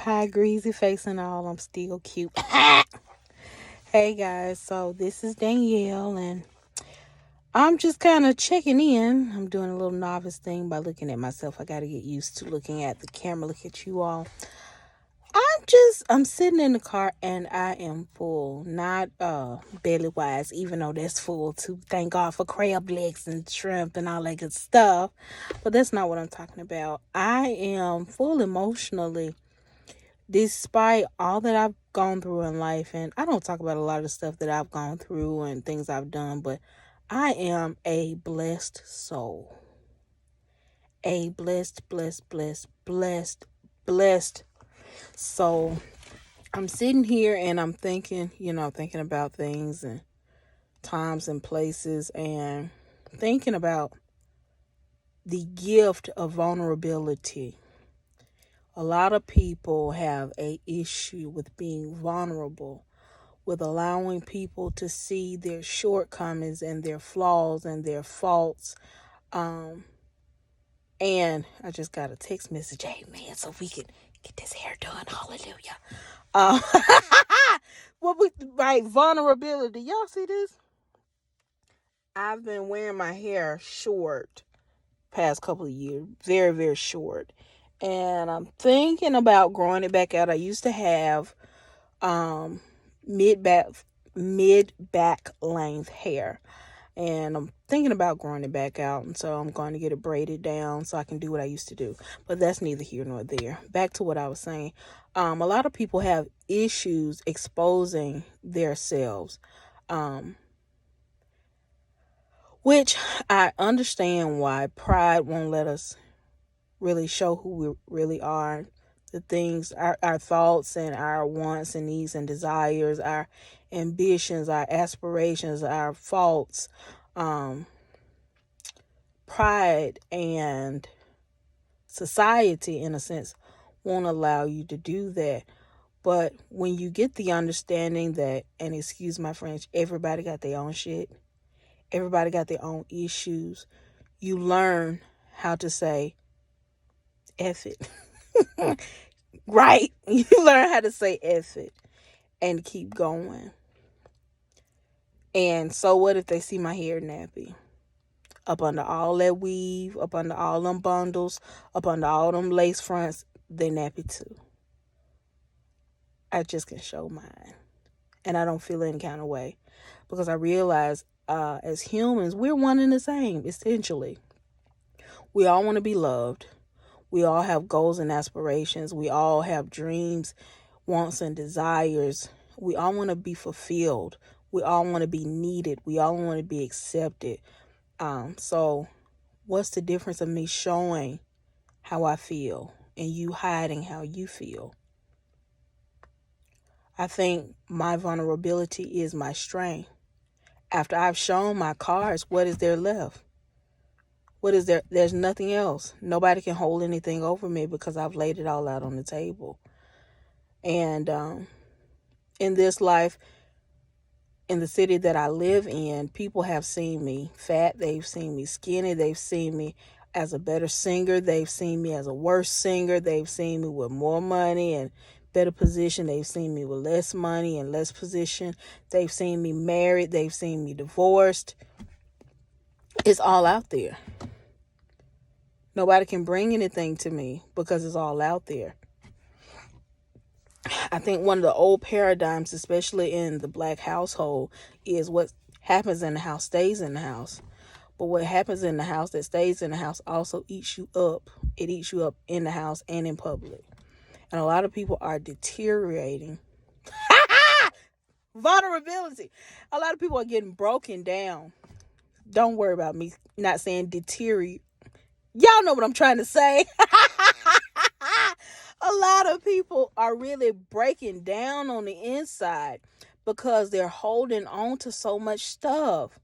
pie, greasy face and all, I'm still cute. Hey guys, so this is Danielle, and I'm just kind of checking in. I'm doing a little novice thing by looking at myself. I got to get used to looking at the camera, look at you all. I'm sitting in the car and I am full, not belly wise, even though that's full too. Thank God for crab legs and shrimp and all that good stuff. But that's not what I'm talking about. I am full emotionally despite all that I've gone through in life. And I don't talk about a lot of the stuff that I've gone through and things I've done, but I am a blessed soul. A blessed soul. I'm sitting here and I'm thinking, thinking about things and times and places and thinking about the gift of vulnerability. A lot of people have a issue with being vulnerable, with allowing people to see their shortcomings and their flaws and their faults. Um, and I just got a text message, hey man, so we can get this hair done. Hallelujah. Um, right, vulnerability. Y'all see this? I've been wearing my hair short past couple of years, very, very short. And I'm thinking about growing it back out. I used to have um mid back length hair, and I'm thinking about growing it back out, and so I'm going to get it braided down so I can do what I used to do. But that's neither here nor there. Back to what I was saying. A lot of people have issues exposing themselves, um which I understand why pride won't let us really show who we really are, the things, our thoughts and our wants and needs and desires, our ambitions, our aspirations, our faults. um Pride and society, in a sense, won't allow you to do that. But when you get the understanding that, and excuse my French, everybody got their own shit, everybody got their own issues, you learn how to say F it. Right? You learn how to say F it and keep going. And so what if they see my hair nappy? Up under all that weave, up under all them bundles, up under all them lace fronts, they nappy too. I just can show mine. And I don't feel any kind of way. Because I realize as humans, we're one and the same, essentially. We all want to be loved. We all have goals and aspirations. We all have dreams, wants, and desires. We all want to be fulfilled. We all want to be needed. We all want to be accepted. So what's the difference of me showing how I feel and you hiding how you feel? I think my vulnerability is my strength. After I've shown my cards, what is there left? What is there? There's nothing else. Nobody can hold anything over me because I've laid it all out on the table. And in this life, in the city that I live in, people have seen me fat. They've seen me skinny. They've seen me as a better singer. They've seen me as a worse singer. They've seen me with more money and better position. They've seen me with less money and less position. They've seen me married. They've seen me divorced. It's all out there. Nobody can bring anything to me because it's all out there. I think one of the old paradigms, especially in the black household, is what happens in the house stays in the house. But what happens in the house that stays in the house also eats you up. It eats you up in the house and in public. And a lot of people are deteriorating. Vulnerability. A lot of people are getting broken down. Don't worry about me not saying deteriorate. Y'all know what I'm trying to say. A lot of people are really breaking down on the inside because they're holding on to so much stuff.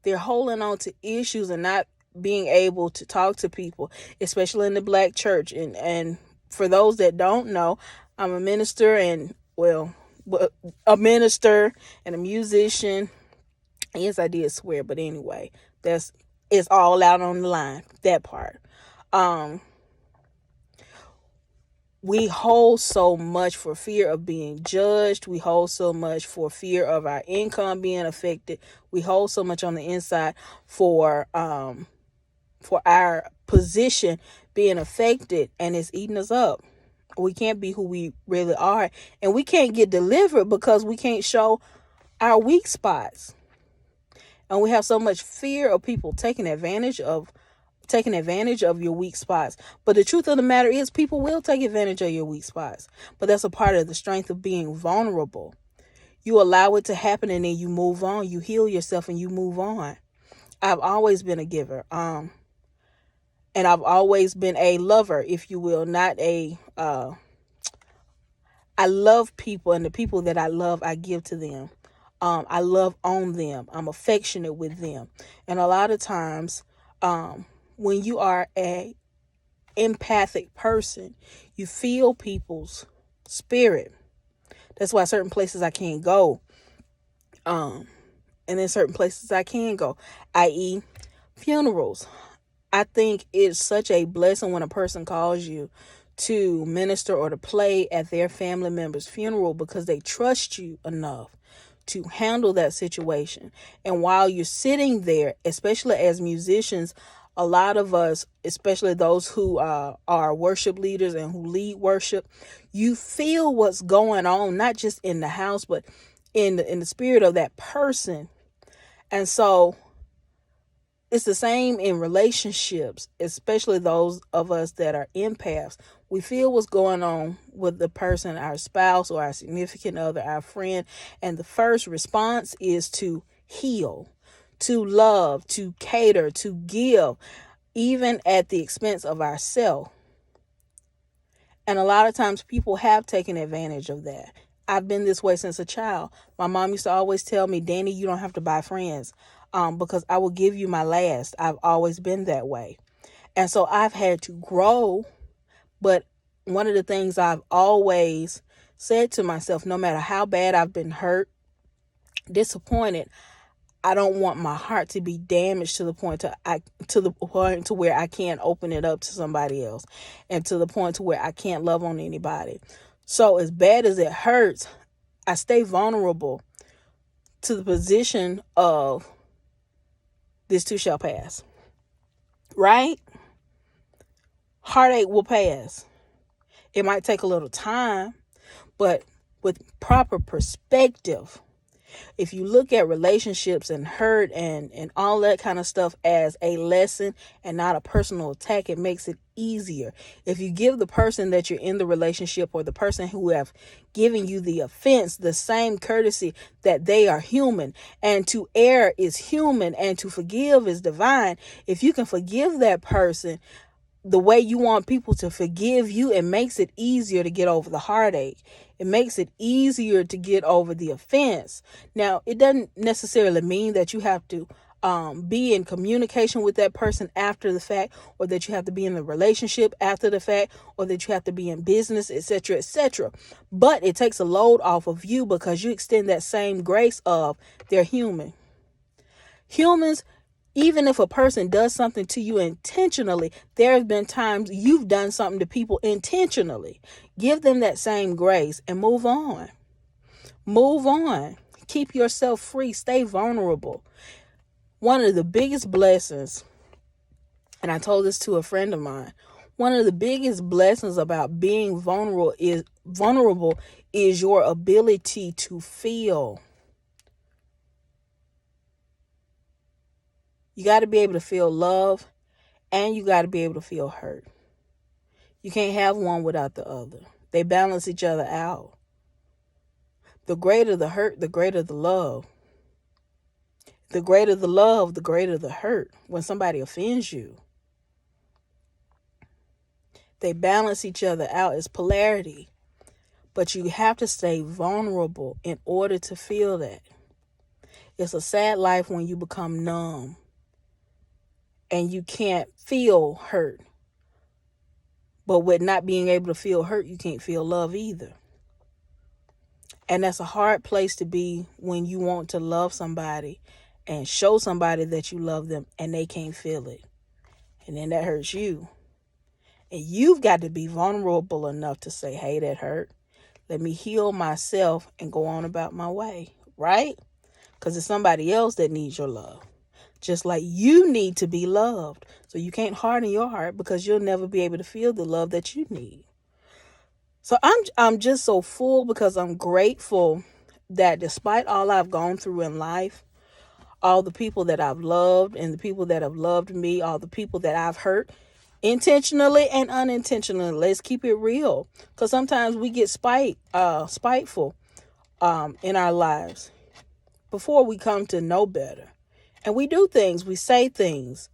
They're holding on to issues and not being able to talk to people, especially in the black church. And for those that don't know, I'm a minister and, well, a minister and a musician. Yes, I did swear, but anyway, it's all out on the line, that part. Um, we hold so much for fear of being judged. We hold so much for fear of our income being affected. We hold so much on the inside for our position being affected, and it's eating us up. We can't be who we really are, and we can't get delivered because we can't show our weak spots. And we have so much fear of people taking advantage of your weak spots. But the truth of the matter is, people will take advantage of your weak spots. But that's a part of the strength of being vulnerable. You allow it to happen, and then you move on. You heal yourself and you move on. I've always been a giver. And I've always been a lover, if you will, not a I love people, and the people that I love, I give to them. I love on them. I'm affectionate with them. And a lot of times, when you are a empathic person, you feel people's spirit. That's why certain places I can't go. And then certain places I can go, i.e. funerals. I think it's such a blessing when a person calls you to minister or to play at their family member's funeral because they trust you enough to handle that situation. And while you're sitting there, especially as musicians, a lot of us, especially those who are worship leaders and who lead worship, you feel what's going on, not just in the house, but in the spirit of that person. And so it's the same in relationships, especially those of us that are empaths. We feel what's going on with the person, our spouse or our significant other, our friend. And the first response is to heal, to love, to cater, to give, even at the expense of ourselves. And a lot of times people have taken advantage of that. I've been this way since a child. My mom used to always tell me, Danny, you don't have to buy friends because I will give you my last. I've always been that way. And so I've had to grow. But one of the things I've always said to myself, no matter how bad I've been hurt, disappointed, I don't want my heart to be damaged to the point to where I can't open it up to somebody else, and to the point to where I can't love on anybody. So as bad as it hurts, I stay vulnerable to the position of this too shall pass. Right? Heartache will pass. It might take a little time, but with proper perspective, if you look at relationships and hurt and all that kind of stuff as a lesson and not a personal attack, it makes it easier. If you give the person that you're in the relationship or the person who have given you the offense the same courtesy that they are human, and to err is human and to forgive is divine. If you can forgive that person the way you want people to forgive you, it makes it easier to get over the heartache. It makes it easier to get over the offense. Now, it doesn't necessarily mean that you have to be in communication with that person after the fact, or that you have to be in the relationship after the fact, or that you have to be in business, etc., etc. But it takes a load off of you because you extend that same grace of they're human. Humans, even if a person does something to you intentionally, there have been times you've done something to people intentionally. Give them that same grace and move on. Move on. Keep yourself free. Stay vulnerable. One of the biggest blessings, and I told this to a friend of mine, one of the biggest blessings about being vulnerable is your ability to feel. You got to be able to feel love, and you got to be able to feel hurt. You can't have one without the other. They balance each other out. The greater the hurt, the greater the love. The greater the love, the greater the hurt when somebody offends you. They balance each other out. It's polarity. But you have to stay vulnerable in order to feel that. It's a sad life when you become numb and you can't feel hurt. But with not being able to feel hurt, you can't feel love either. And that's a hard place to be when you want to love somebody and show somebody that you love them and they can't feel it. And then that hurts you. And you've got to be vulnerable enough to say, hey, that hurt. Let me heal myself and go on about my way, right? Because it's somebody else that needs your love. Just like you need to be loved. So you can't harden your heart because you'll never be able to feel the love that you need. So I'm just so full because I'm grateful that despite all I've gone through in life, all the people that I've loved and the people that have loved me, all the people that I've hurt, intentionally and unintentionally. Let's keep it real, because sometimes we get spiteful in our lives before we come to know better, and we do things, we say things.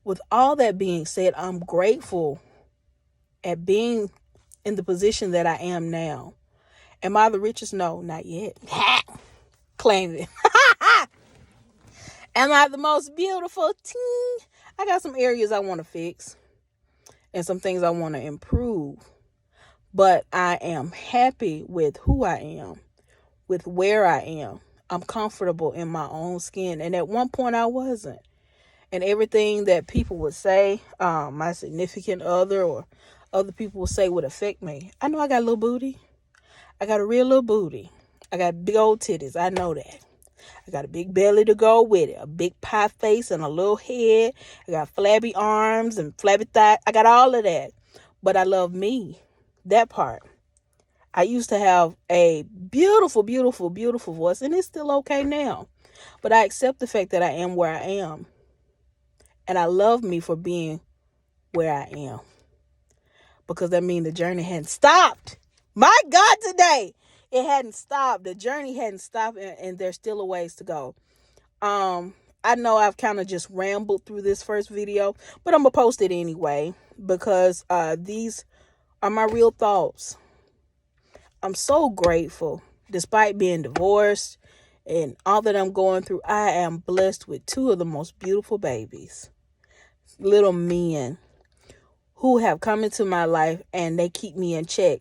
With all that being said, I'm grateful at being in the position that I am now. Am I the richest? No, not yet. Claim it. Am I the most beautiful? Ting. I got some areas I want to fix and some things I want to improve. But I am happy with who I am, with where I am. I'm comfortable in my own skin. And at one point I wasn't. And everything that people would say, my significant other or other people would say would affect me. I know I got a little booty. I got a real little booty. I got big old titties. I know that. I got a big belly to go with it, a big pie face and a little head. I got flabby arms and flabby thighs. I got all of that. But I love me, that part. I used to have a beautiful, beautiful, beautiful voice, and it's still okay now. But I accept the fact that I am where I am. And I love me for being where I am. Because that means the journey hadn't stopped. My God, today. It hadn't stopped. The journey hadn't stopped, and there's still a ways to go. I know I've kind of just rambled through this first video, but I'm going to post it anyway because these are my real thoughts. I'm so grateful. Despite being divorced and all that I'm going through, I am blessed with two of the most beautiful babies, little men who have come into my life, and they keep me in check.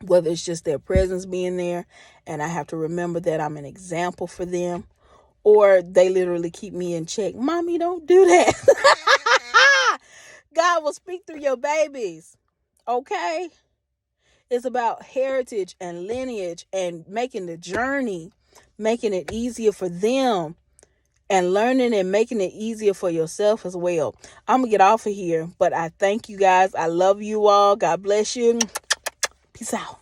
Whether it's just their presence being there and I have to remember that I'm an example for them, or they literally keep me in check. Mommy, don't do that. God will speak through your babies. Okay? It's about heritage and lineage and making the journey, making it easier for them, and learning and making it easier for yourself as well. I'm going to get off of here, but I thank you guys. I love you all. God bless you. Peace out.